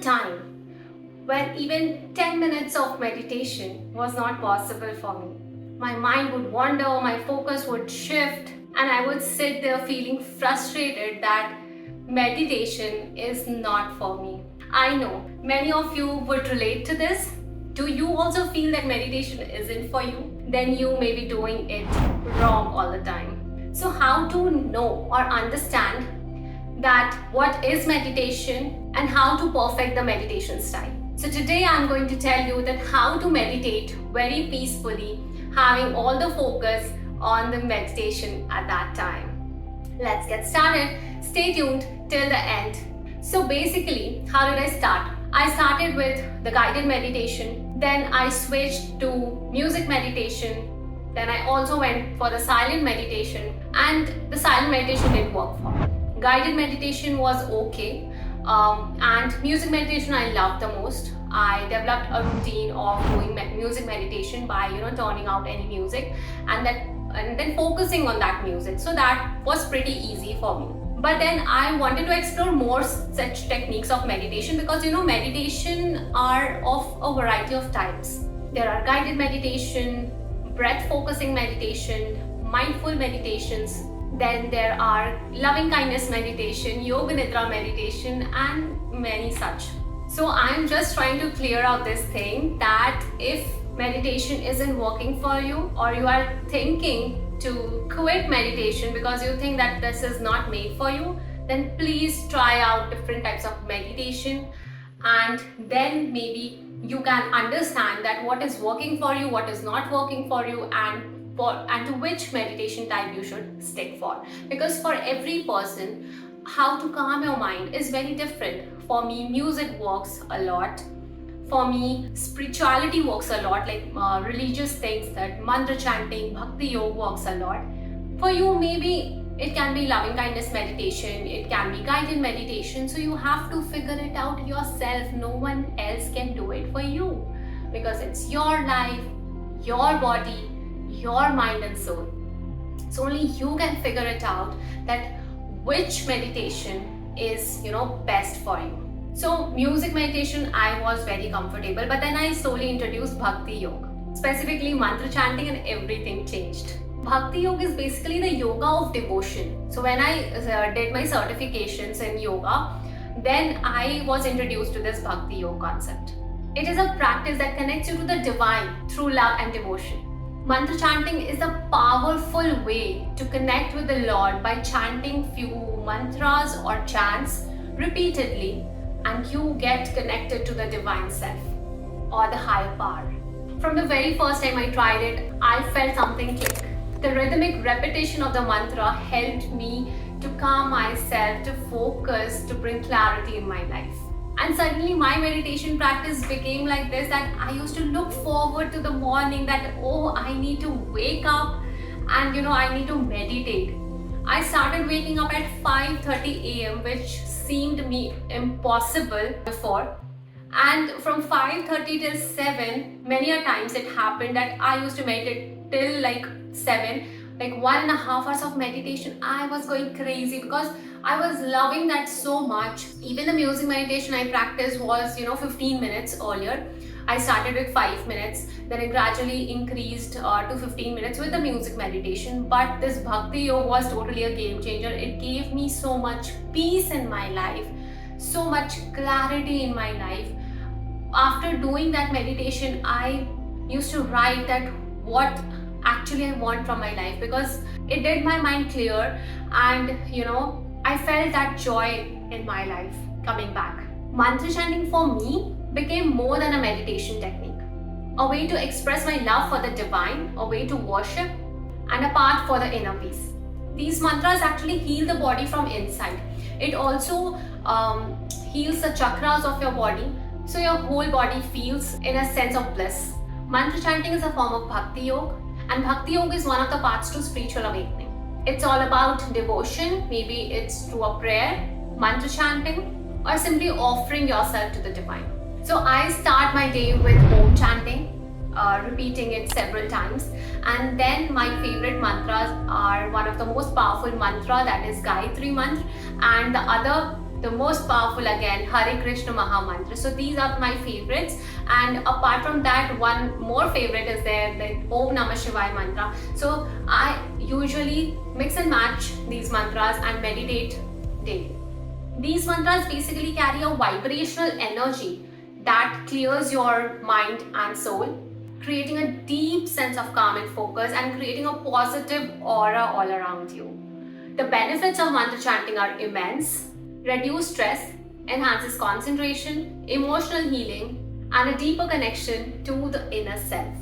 time when even 10 minutes of meditation was not possible for me. My mind would wander, my focus would shift, and I would sit there feeling frustrated that meditation is not for me. I know many of you would relate to this. Do you also feel that meditation isn't for you? Then you may be doing it wrong all the time. So, how to know or understand that what is meditation and how to perfect the meditation style? So, today I'm going to tell you that how to meditate very peacefully, having all the focus on the meditation at that time. Let's get started. Stay tuned till the end. So basically, how did I start? I started with the guided meditation, then I switched to music meditation, then I also went for the silent meditation, and the silent meditation didn't work for me. Guided meditation was okay, and music meditation I loved the most. I developed a routine of doing music meditation by turning out any music and then focusing on that music. So that was pretty easy for me. But then I wanted to explore more such techniques of meditation because meditation are of a variety of types. There are guided meditation, breath focusing meditation, mindful meditations. Then there are loving kindness meditation, yoga nidra meditation, and many such. So I'm just trying to clear out this thing that if meditation isn't working for you, or you are thinking to quit meditation because you think that this is not made for you, then please try out different types of meditation, and then maybe you can understand that what is working for you, what is not working for you, and to which meditation type you should stick for. Because for every person, how to calm your mind is very different. For me, music works a lot. For me, spirituality works a lot, like religious things, that mantra chanting, bhakti yoga works a lot. For you, maybe it can be loving kindness meditation, it can be guided meditation. So you have to figure it out yourself. No one else can do it for you because it's your life, your body, your mind and soul. So only you can figure it out that which meditation is best for you. So music meditation I was very comfortable, but then I slowly introduced bhakti yoga, specifically mantra chanting, and everything changed. Bhakti yoga is basically the yoga of devotion. So when I did my certifications in yoga, then I was introduced to this bhakti yoga concept. It is a practice that connects you to the divine through love and devotion. Mantra chanting is a powerful way to connect with the Lord by chanting few mantras or chants repeatedly, and you get connected to the divine self or the higher power. From the very first time I tried it, I felt something click. The rhythmic repetition of the mantra helped me to calm myself, to focus, to bring clarity in my life. And suddenly my meditation practice became like this, that I used to look forward to the morning, that I need to wake up and I need to meditate. I started waking up at 5:30 a.m. which seemed me impossible before. And from 5:30 till 7, many a times it happened that I used to meditate till like 7, like 1.5 hours of meditation. I was going crazy because I was loving that so much. Even the music meditation I practiced was 15 minutes earlier. I started with 5 minutes, then it gradually increased to 15 minutes with the music meditation. But this bhakti yoga was totally a game changer. It gave me so much peace in my life, so much clarity in my life. After doing that meditation, I used to write that what actually I want from my life, because it did my mind clear, and I felt that joy in my life coming back. Mantra chanting for me became more than a meditation technique, a way to express my love for the divine, a way to worship, and a path for the inner peace. These mantras actually heal the body from inside. It also heals the chakras of your body, so your whole body feels in a sense of bliss. Mantra chanting is a form of bhakti yoga, and bhakti yoga is one of the paths to spiritual awakening. It's all about devotion. Maybe it's through a prayer, mantra chanting, or simply offering yourself to the divine. So I start my day with Om chanting, repeating it several times, and then my favorite mantras are one of the most powerful mantra, that is Gayatri mantra, and the other the most powerful again, Hare Krishna Maha Mantra. So these are my favorites, and apart from that, one more favorite is there, the Om Namah Shivaya mantra. So I usually mix and match these mantras and meditate daily. These mantras basically carry a vibrational energy that clears your mind and soul, creating a deep sense of calm and focus and creating a positive aura all around you. The benefits of mantra chanting are immense: reduce stress, enhances concentration, emotional healing, and a deeper connection to the inner self.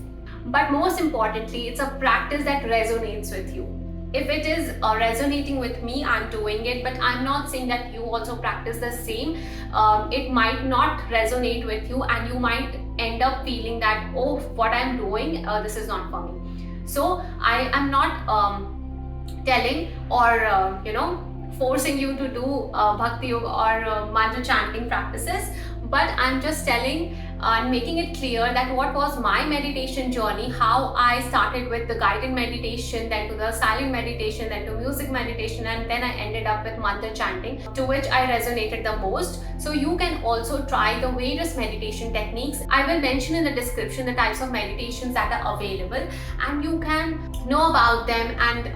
But most importantly, it's a practice that resonates with you. If it is resonating with me, I'm doing it, but I'm not saying that you also practice the same. It might not resonate with you, and you might end up feeling that, oh, what I'm doing, this is not for me. So I am not telling or forcing you to do bhakti yoga or mantra chanting practices, but I'm just telling and making it clear that what was my meditation journey, how I started with the guided meditation, then to the silent meditation, then to music meditation, and then I ended up with mantra chanting, to which I resonated the most. So you can also try the various meditation techniques. I will mention in the description the types of meditations that are available, and you can know about them and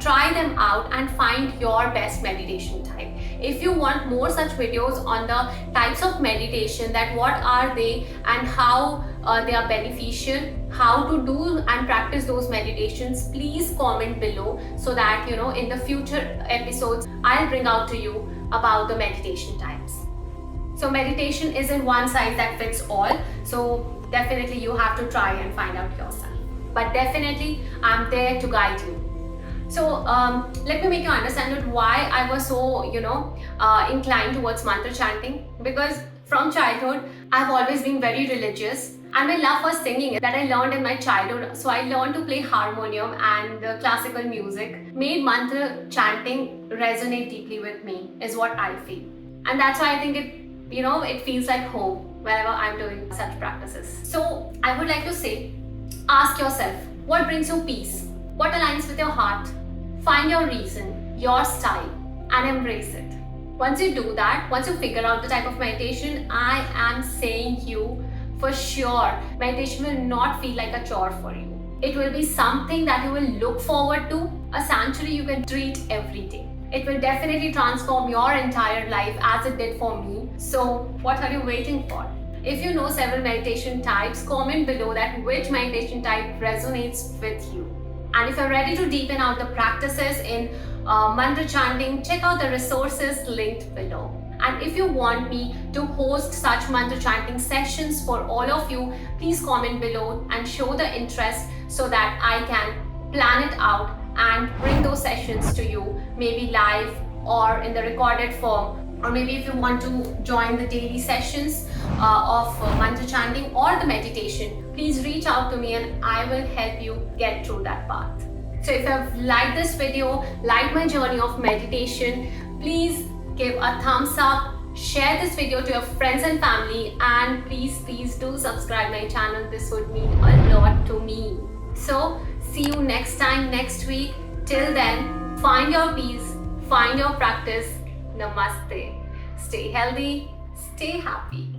try them out and find your best meditation type. If you want more such videos on the types of meditation, that what are they and how they are beneficial, how to do and practice those meditations, please comment below, so that in the future episodes I'll bring out to you about the meditation types. So meditation isn't one size that fits all, so definitely you have to try and find out yourself, but definitely I'm there to guide you. So let me make you understand why I was so inclined towards mantra chanting. Because from childhood I've always been very religious, and my love for singing that I learned in my childhood. So I learned to play harmonium and classical music made mantra chanting resonate deeply with me, is what I feel. And that's why I think it feels like home whenever I'm doing such practices. So I would like to say, ask yourself, what brings you peace? What aligns with your heart? Find your reason, your style, and embrace it. Once you do that, once you figure out the type of meditation, I am saying you for sure, meditation will not feel like a chore for you. It will be something that you will look forward to, a sanctuary you can treat every day. It will definitely transform your entire life as it did for me. So what are you waiting for? If you know several meditation types, comment below that which meditation type resonates with you. And if you're ready to deepen out the practices in mantra chanting, check out the resources linked below. And if you want me to host such mantra chanting sessions for all of you, please comment below and show the interest, so that I can plan it out and bring those sessions to you, maybe live or in the recorded form. Or maybe if you want to join the daily sessions of mantra chanting or the meditation, please reach out to me and I will help you get through that path. So if you have liked this video, liked my journey of meditation, please give a thumbs up, share this video to your friends and family, and please do subscribe my channel. This would mean a lot to me. So see you next time, next week. Till then, find your peace, find your practice. Namaste. Stay healthy, stay happy.